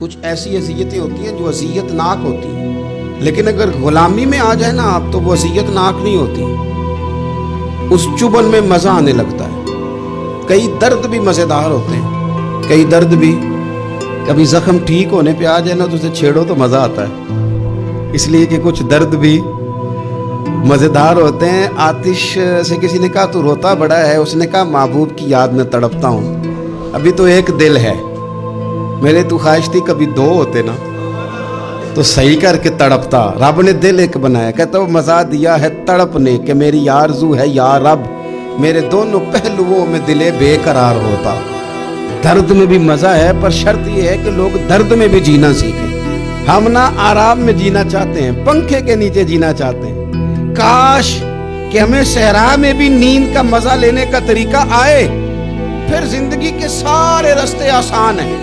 کچھ ایسی اذیتیں ہوتی ہیں جو اذیت ناک ہوتی ہیں، لیکن اگر غلامی میں آ جائے نا آپ تو وہ اذیت ناک نہیں ہوتی، اس چبھن میں مزہ آنے لگتا ہے۔ کئی درد بھی مزیدار ہوتے ہیں، کئی درد بھی کبھی زخم ٹھیک ہونے پہ آ جائے نا تو اسے چھیڑو تو مزہ آتا ہے، اس لیے کہ کچھ درد بھی مزیدار ہوتے ہیں۔ آتش سے کسی نے کہا تو روتا بڑا ہے، اس نے کہا محبوب کی یاد میں تڑپتا ہوں، ابھی تو ایک دل ہے، میرے تو خواہش تھی کبھی دو ہوتے نا تو صحیح کر کے تڑپتا۔ رب نے دل ایک بنایا، کہتا وہ مزہ دیا ہے تڑپ نے کہ میری آرزو ہے یا رب میرے دونوں پہلوؤں میں دل بے قرار ہوتا۔ درد میں بھی مزہ ہے، پر شرط یہ ہے کہ لوگ درد میں بھی جینا سیکھیں۔ ہم نہ آرام میں جینا چاہتے ہیں، پنکھے کے نیچے جینا چاہتے ہیں۔ کاش کہ ہمیں صحرا میں بھی نیند کا مزہ لینے کا طریقہ آئے، پھر زندگی کے سارے راستے آسان ہیں،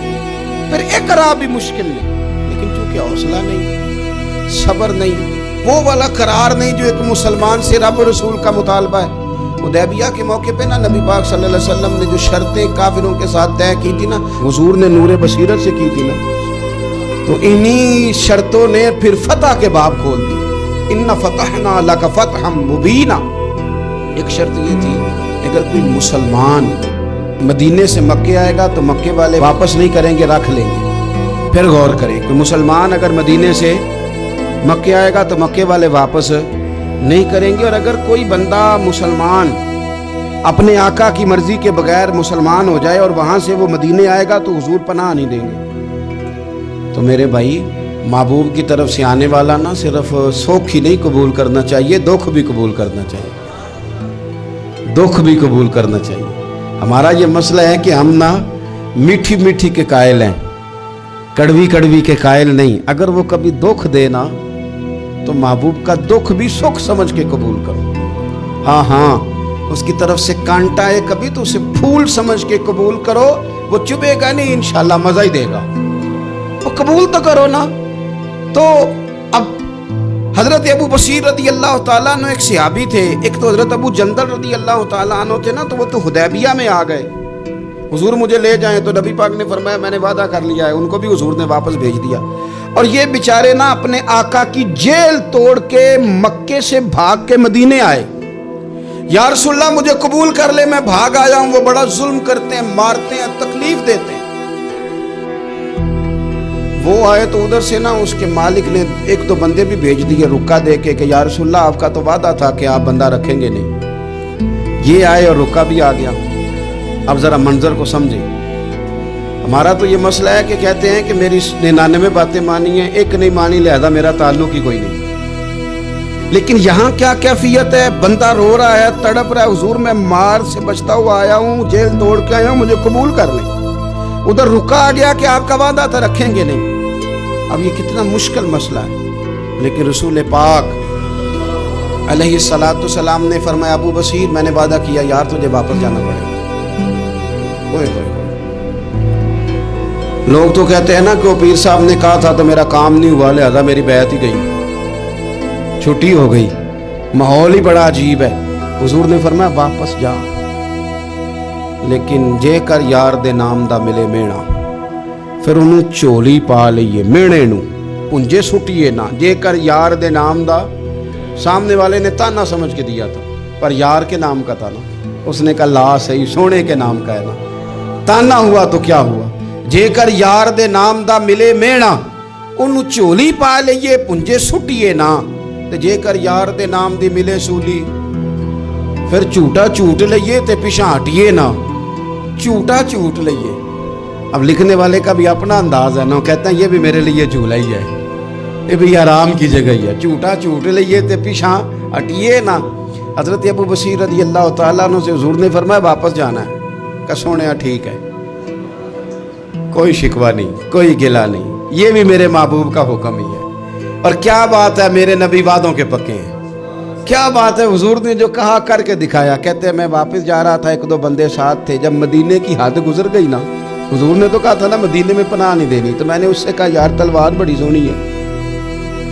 پھر اقرار بھی مشکل نہیں۔ لیکن چونکہ حوصلہ نہیں، صبر نہیں، وہ والا قرار نہیں جو ایک مسلمان سے رب رسول کا مطالبہ ہے۔ حدیبیہ کے موقع پہ نا نبی پاک صلی اللہ علیہ وسلم نے جو شرطیں کافروں کے ساتھ طے کی تھی نا، حضور نے نور بصیرت سے کی تھی نا، تو انہی شرطوں نے پھر فتح کے باب کھول دی۔ ان فتحنا لک فتحا مبینا۔ ایک شرط یہ تھی اگر کوئی مسلمان مدینے سے مکے آئے گا تو مکے والے واپس نہیں کریں گے، رکھ لیں گے۔ پھر غور کریں، کوئی مسلمان اگر مدینے سے مکے آئے گا تو مکے والے واپس نہیں کریں گے، اور اگر کوئی بندہ مسلمان اپنے آقا کی مرضی کے بغیر مسلمان ہو جائے اور وہاں سے وہ مدینے آئے گا تو حضور پناہ نہیں دیں گے۔ تو میرے بھائی، محبوب کی طرف سے آنے والا نہ صرف سوکھ ہی نہیں قبول کرنا چاہیے، دکھ بھی قبول کرنا چاہیے، دکھ بھی قبول کرنا چاہیے۔ ہمارا یہ مسئلہ ہے کہ ہم نہ میٹھی میٹھی کے قائل ہیں، کڑوی کڑوی کے قائل نہیں۔ اگر وہ کبھی دکھ دے نا تو محبوب کا دکھ بھی سکھ سمجھ کے قبول کرو۔ ہاں اس کی طرف سے کانٹا ہے کبھی تو اسے پھول سمجھ کے قبول کرو، وہ چبھے گا نہیں، انشاءاللہ مزہ ہی دے گا، وہ قبول تو کرو نا۔ تو اب حضرت ابو بصیر رضی اللہ تعالیٰ عنہ ایک صحابی تھے، ایک تو حضرت ابو جندل رضی اللہ تعالیٰ عنہ تھے نا، تو وہ تو حدیبیہ میں آ گئے، حضور مجھے لے جائیں، تو نبی پاک نے فرمایا میں نے وعدہ کر لیا ہے، ان کو بھی حضور نے واپس بھیج دیا۔ اور یہ بیچارے نا اپنے آقا کی جیل توڑ کے مکے سے بھاگ کے مدینے آئے۔ یا رسول اللہ مجھے قبول کر لے، میں بھاگ آیا ہوں، وہ بڑا ظلم کرتے ہیں، مارتے ہیں، تکلیف دیتے ہیں۔ وہ آئے تو ادھر سے نا اس کے مالک نے ایک دو بندے بھی بھیج دیے رکا دے کے کہ یا رسول اللہ آپ کا تو وعدہ تھا کہ آپ بندہ رکھیں گے نہیں۔ یہ آئے اور رکا بھی آ گیا۔ اب ذرا منظر کو سمجھیں۔ ہمارا تو یہ مسئلہ ہے کہ کہتے ہیں کہ میری 99 باتیں مانی ہیں، ایک نہیں مانی، لہذا میرا تعلق ہی کوئی نہیں۔ لیکن یہاں کیا کیفیت ہے؟ بندہ رو رہا ہے، تڑپ رہا ہے، حضور میں مار سے بچتا ہوا آیا ہوں، جیل توڑ کے آیا ہوں، مجھے قبول کر لیں۔ ادھر رکا آ گیا کہ آپ کا وعدہ تھا رکھیں گے نہیں۔ اب یہ کتنا مشکل مسئلہ ہے، لیکن رسول پاک علیہ الصلوۃ والسلام نے فرمایا ابو بصیر میں نے وعدہ کیا یار تجھے واپس جانا پڑے گا۔ لوگ تو کہتے ہیں نا کہ وہ پیر صاحب نے کہا تھا تو میرا کام نہیں ہوا، لہذا میری بیعت ہی گئی، چھٹی ہو گئی، ماحول ہی بڑا عجیب ہے۔ حضور نے فرمایا واپس جا، لیکن جے کر یار دے نام دا ملے مینا، پھر انہوں چولی پا لئیے مینے نو پنجے سٹیے نا۔ جے کر یار دے نام دا، سامنے والے نے تانا سمجھ کے دیا تھا پر یار کے نام کا تھا نا، اس نے کہا لا صحیح سونے کے نام کا ہے نا، تانا ہوا تو کیا ہوا۔ جے کر یار دے نام دا ملے مینا، انہوں چولی پا لئیے پنجے سٹیے نا، جے کر یار دے نام دی ملے سولی، پھر جھوٹا جھوٹ لئیے تے پیچھے ہٹیے نا، جھوٹا جھوٹ لئیے۔ اب لکھنے والے کا بھی اپنا انداز ہے نا، کہتے ہیں یہ بھی میرے لیے جھولا ہی ہے، یہ بھی آرام کی جگہ ہی ہے، جھوٹا جھوٹ لئیے تے پیچھے ہٹیے نا۔ حضرت ابو بصیر رضی اللہ تعالیٰ عنہ سے حضور نے فرمایا واپس جانا ہے، کہ سونے ٹھیک ہے، کوئی شکوہ نہیں، کوئی گلہ نہیں، یہ بھی میرے محبوب کا حکم ہی ہے۔ اور کیا بات ہے، میرے نبی وعدوں کے پکے ہیں، کیا بات ہے، حضور نے جو کہا کر کے دکھایا۔ کہتے ہیں میں واپس جا رہا تھا، ایک دو بندے ساتھ تھے، جب مدینے کی حد گزر گئی نا، حضور نے تو کہا تھا نا مدینے میں پناہ نہیں دینی، تو میں نے اس سے کہا یار تلوار بڑی سونی ہے،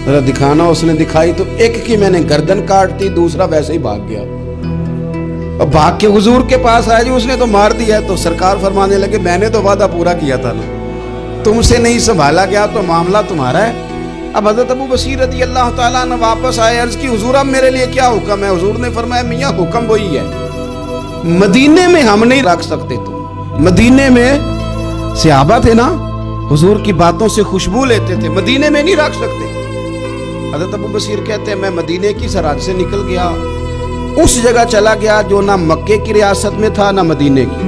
ذرا دکھانا۔ اس نے دکھائی تو ایک کی میں نے گردن کاٹ دی، دوسرا ویسے ہی بھاگ گیا، اور بھاگ کے حضور کے پاس آیا جی اس نے تو مار دیا ہے۔ تو سرکار فرمانے لگے میں نے تو وعدہ پورا کیا تھا نا، تم سے نہیں سنبھالا گیا تو معاملہ تمہارا ہے۔ اب حضرت ابو بصیر رضی اللہ تعالیٰ نے واپس آئے، عرض کی حضور اب میرے لیے کیا حکم ہے؟ حضور نے فرمایا میاں حکم وہی ہے، مدینے میں ہم نہیں رکھ سکتے تم۔ مدینے میں صحابہ تھے نا، حضور کی باتوں سے خوشبو لیتے تھے، مدینے میں نہیں رکھ سکتے۔ حضرت ابو بصیر کہتے ہیں میں مدینے کی سرحد سے نکل گیا، اس جگہ چلا گیا جو نہ مکے کی ریاست میں تھا نہ مدینے کی،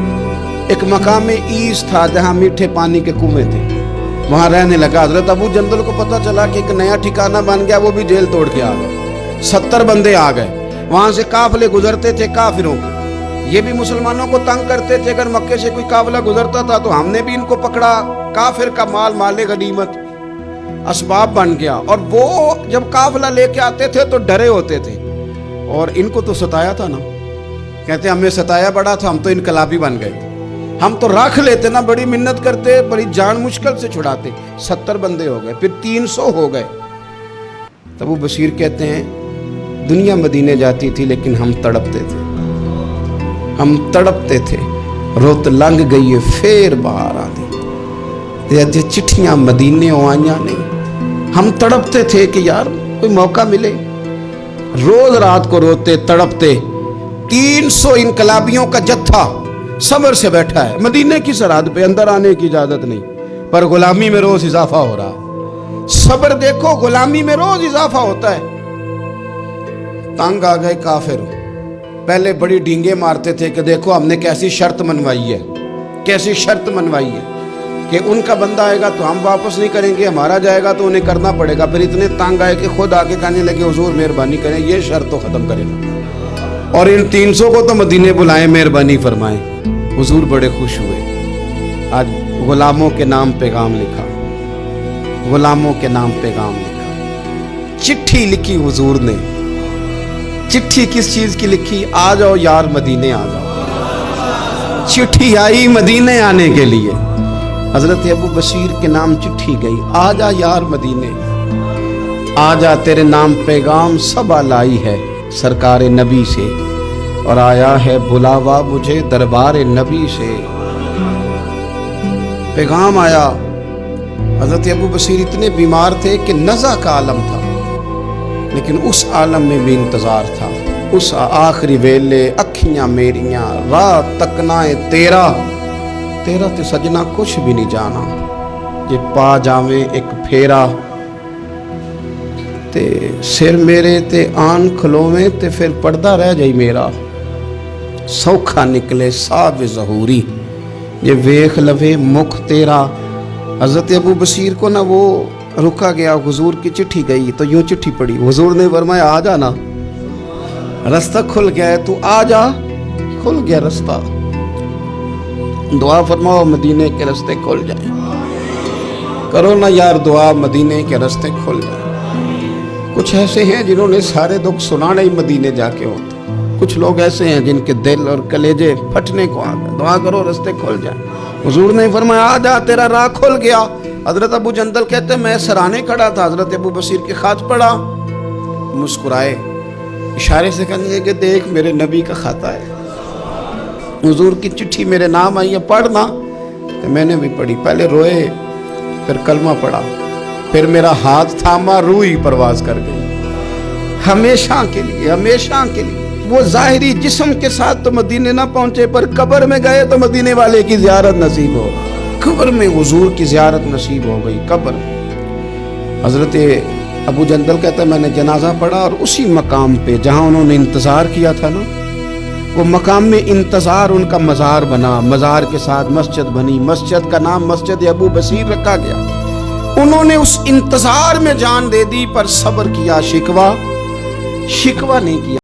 ایک مقام ایس تھا جہاں میٹھے پانی کے کنویں تھے، وہاں رہنے لگا۔ حضرت ابو جندل کو پتہ چلا کہ ایک نیا ٹھکانہ بن گیا، وہ بھی جیل توڑ کے آ گئے، 70 بندے آ گئے، وہاں سے قافلے گزرتے تھے کافروں کے، یہ بھی مسلمانوں کو تنگ کرتے تھے، اگر مکے سے کوئی قافلہ گزرتا تھا تو ہم نے بھی ان کو پکڑا، کافر کا مال مال غنیمت اسباب بن گیا۔ اور وہ جب قافلہ لے کے آتے تھے تو ڈرے ہوتے تھے، اور ان کو تو ستایا تھا نا، کہتے ہمیں ستایا بڑا تھا، ہم تو انقلابی بن گئے تھے، ہم تو رکھ لیتے نا، بڑی منت کرتے، بڑی جان مشکل سے چھڑاتے۔ 70 بندے ہو گئے، پھر 300 ہو گئے۔ تب وہ بشیر کہتے ہیں دنیا مدینے جاتی تھی لیکن ہم تڑپتے تھے، ہم تڑپتے تھے، روت لنگ گئی پھر باہر آ دی، چٹھیاں مدینے آئیاں نہیں، ہم تڑپتے تھے کہ یار کوئی موقع ملے، روز رات کو روتے تڑپتے۔ 300 انقلابیوں کا جتھا صبر سے بیٹھا ہے مدینے کی سرحد پہ، اندر آنے کی اجازت نہیں، پر غلامی میں روز اضافہ ہو رہا۔ صبر دیکھو، غلامی میں روز اضافہ ہوتا ہے۔ تنگ آ گئے کافر، پہلے بڑی ڈینگیں مارتے تھے کہ دیکھو ہم نے کیسی شرط منوائی ہے، کیسی شرط منوائی ہے کہ ان کا بندہ آئے گا تو ہم واپس نہیں کریں گے، ہمارا جائے گا تو انہیں کرنا پڑے گا۔ پھر اتنے تنگ آئے کہ خود آگے کہنے لگے حضور مہربانی کریں یہ شرط تو ختم کریں، اور ان 300 کو تو مدینے بلائیں، مہربانی فرمائیں۔ حضور بڑے خوش ہوئے، آج غلاموں کے نام پیغام لکھا، غلاموں کے نام پیغام لکھا، چٹھی لکھی حضور نے۔ چٹھی کس چیز کی لکھی؟ آ جاؤ یار مدینے آ جاؤ، چٹھی آئی مدینے آنے کے لیے۔ حضرت ابو بصیر کے نام چٹھی گئی، آ جا یار مدینے، آ جا تیرے نام پیغام سب لائی ہے سرکار نبی سے، اور آیا ہے بلاوا مجھے دربار نبی سے۔ پیغام آیا۔ حضرت ابو بصیر اتنے بیمار تھے کہ نزع کا عالم تھا، لیکن اس عالم میں بھی انتظار تھا۔ اس آخری ویلے اکھیاں میریاں رات تکنائے تیرا، تیرا تے سجنا کچھ بھی نہیں جانا، جے پا جاویں ایک پھیرا تے سر میرے تے آن کھلوویں تے پھر پردہ رہ جائی میرا، سوکھا نکلے صاحب ظہوری یہ ویخ لوے مکھ تیرا۔ حضرت ابو بصیر کو نا وہ رکا گیا، حضور کی چٹھی گئی تو یوں چٹھی پڑھی، حضور نے فرمایا آ جانا، رستہ کھل گیا ہے، تو آ جا، کھل گیا رستہ، دعا فرماؤ مدینے کے رستے کھل جائیں، کرو نا یار دعا مدینے کے رستے کھل جائیں۔ کچھ ایسے ہیں جنہوں نے سارے دکھ سنانے ہی مدینے جا کے ہوتے، کچھ لوگ ایسے ہیں جن کے دل اور کلیجے پھٹنے کو آ گئے، دعا کرو رستے کھل جائیں۔ حضور نے فرمایا آ جا، تیرا راہ کھل گیا۔ حضرت ابو جندل کہتے ہیں میں سرانے کھڑا تھا، حضرت ابو بصیر کے خط پڑھا، مسکرائے، اشارے سے کہنے لگے کہ دیکھ میرے نبی کا خط ہے، حضور کی چٹھی میرے نام آئی ہے، پڑھنا۔ تو میں نے بھی پڑھی، پہلے روئے پھر کلمہ پڑھا، پھر میرا ہاتھ تھاما، روح ہی پرواز کر گئی ہمیشہ کے لیے، ہمیشہ کے لیے۔ وہ ظاہری جسم کے ساتھ تو مدینے نہ پہنچے، پر قبر میں گئے تو مدینے والے کی زیارت نصیب ہو، قبر میں حضور کی زیارت نصیب ہو گئی۔ قبر حضرت ابو جندل کہتا ہے میں نے جنازہ پڑھا، اور اسی مقام پہ جہاں انہوں نے انتظار کیا تھا نا، وہ مقام میں انتظار ان کا مزار بنا، مزار کے ساتھ مسجد بنی، مسجد کا نام مسجد ابو بصیر رکھا گیا۔ انہوں نے اس انتظار میں جان دے دی، پر صبر کیا، شکوہ نہیں کیا۔